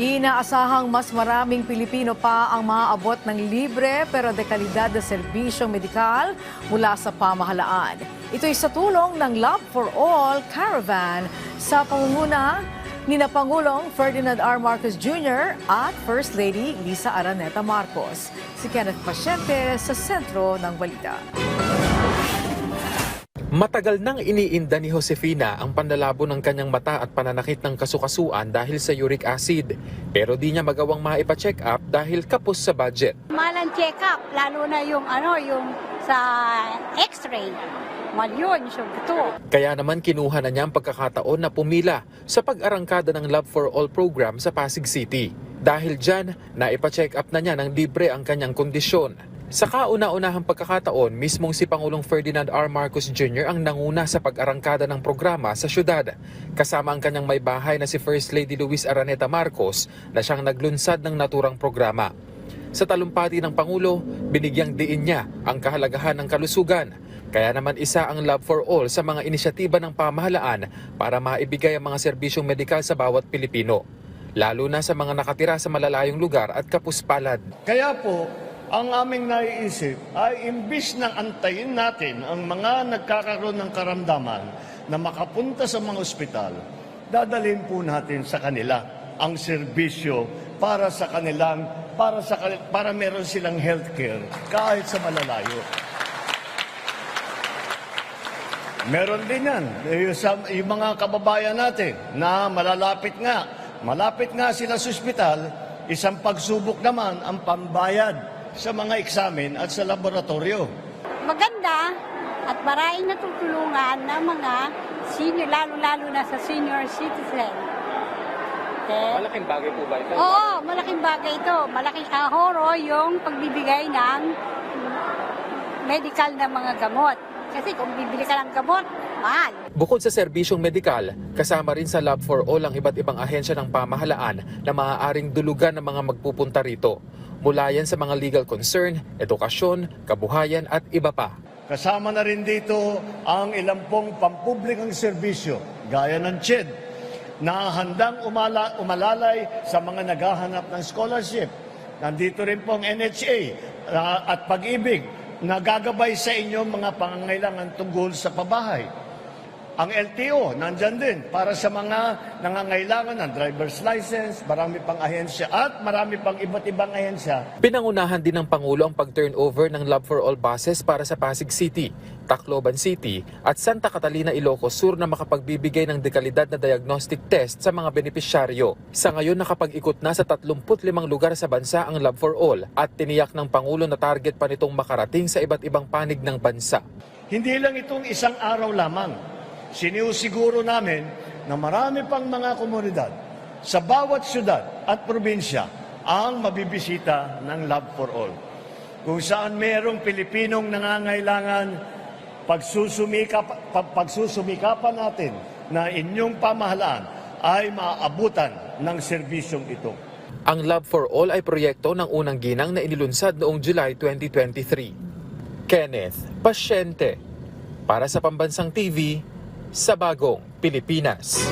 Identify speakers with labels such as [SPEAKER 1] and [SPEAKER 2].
[SPEAKER 1] Inaasahang mas maraming Pilipino pa ang maaabot ng libre pero de kalidad na serbisyong medikal mula sa pamahalaan. Ito'y sa tulong ng Love for All Caravan sa pangunguna ni Pangulong Ferdinand R. Marcos Jr. at First Lady Lisa Araneta Marcos. Si Kenneth Pasyente sa sentro ng balita.
[SPEAKER 2] Matagal nang iniinda ni Josefina ang panlalabo ng kanyang mata at pananakit ng kasukasuan dahil sa uric acid. Pero di niya magawang maipa-check up dahil kapos sa budget.
[SPEAKER 3] Malang check up, lalo na yung sa x-ray. Malyon, ito.
[SPEAKER 2] Kaya naman kinuha na niya ang pagkakataon na pumila sa pag-arangkada ng Love for All program sa Pasig City. Dahil dyan, naipa-check up na niya ng libre ang kanyang kondisyon. Sa kauna-unahang pagkakataon, mismong si Pangulong Ferdinand R. Marcos Jr. ang nanguna sa pag-arangkada ng programa sa syudad. Kasama ang kanyang may bahay na si First Lady Luis Araneta Marcos na siyang naglunsad ng naturang programa. Sa talumpati ng Pangulo, binigyang diin niya ang kahalagahan ng kalusugan. Kaya naman isa ang Love for All sa mga inisyatiba ng pamahalaan para maibigay ang mga serbisyong medikal sa bawat Pilipino. Lalo na sa mga nakatira sa malalayong lugar at kapuspalad.
[SPEAKER 4] Kaya po, ang aming naiisip ay imbis na antayin natin ang mga nagkakaroon ng karamdaman na makapunta sa mga ospital, dadalhin po natin sa kanila ang serbisyo para meron silang healthcare kahit sa malalayo. Meron din yan. Yung mga kababayan natin na malapit nga sila sa ospital, isang pagsubok naman ang pambayad sa mga eksamen at sa laboratorio.
[SPEAKER 3] Maganda at maraming natutulungan ng mga senior, lalo-lalo na sa senior citizen. Okay?
[SPEAKER 2] Malaking bagay po ba ito?
[SPEAKER 3] Oo, malaking bagay ito. Malaking ahorro yung pagbibigay ng medical na mga gamot. Kasi kung bibili ka ng gamot, mahal.
[SPEAKER 2] Bukod sa serbisyong medikal, kasama rin sa Love for All ang iba't ibang ahensya ng pamahalaan na maaaring dulugan ng mga magpupunta rito. Mula yan sa mga legal concern, edukasyon, kabuhayan at iba pa.
[SPEAKER 4] Kasama na rin dito ang ilang pong pampublikong serbisyo, gaya ng CHED, na handang umalalay sa mga naghahanap ng scholarship. Nandito rin pong NHA at Pag-ibig na gagabay sa inyong mga pangangailangan tungkol sa pabahay. Ang LTO, nandyan din para sa mga nangangailangan ng driver's license, marami pang ahensya at marami pang iba't ibang ahensya.
[SPEAKER 2] Pinangunahan din ng Pangulo ang pag-turnover ng Love for All buses para sa Pasig City, Tacloban City at Santa Catalina, Ilocos Sur na makapagbibigay ng dekalidad na diagnostic test sa mga benepisyaryo. Sa ngayon nakapag-ikot na sa 35 lugar sa bansa ang Love for All at tiniyak ng Pangulo na target pa nitong makarating sa iba't ibang panig ng bansa.
[SPEAKER 4] Hindi lang itong isang araw lamang. Sinisiguro namin na marami pang mga komunidad sa bawat syudad at probinsya ang mabibisita ng Love for All. Kung saan mayroong Pilipinong nangangailangan, pagsusumikapan natin na inyong pamahalaan ay maabutan ng serbisyong ito.
[SPEAKER 2] Ang Love for All ay proyekto ng unang ginang na inilunsad noong July 2023. Kenneth Pasyente para sa Pambansang TV sa Bagong Pilipinas.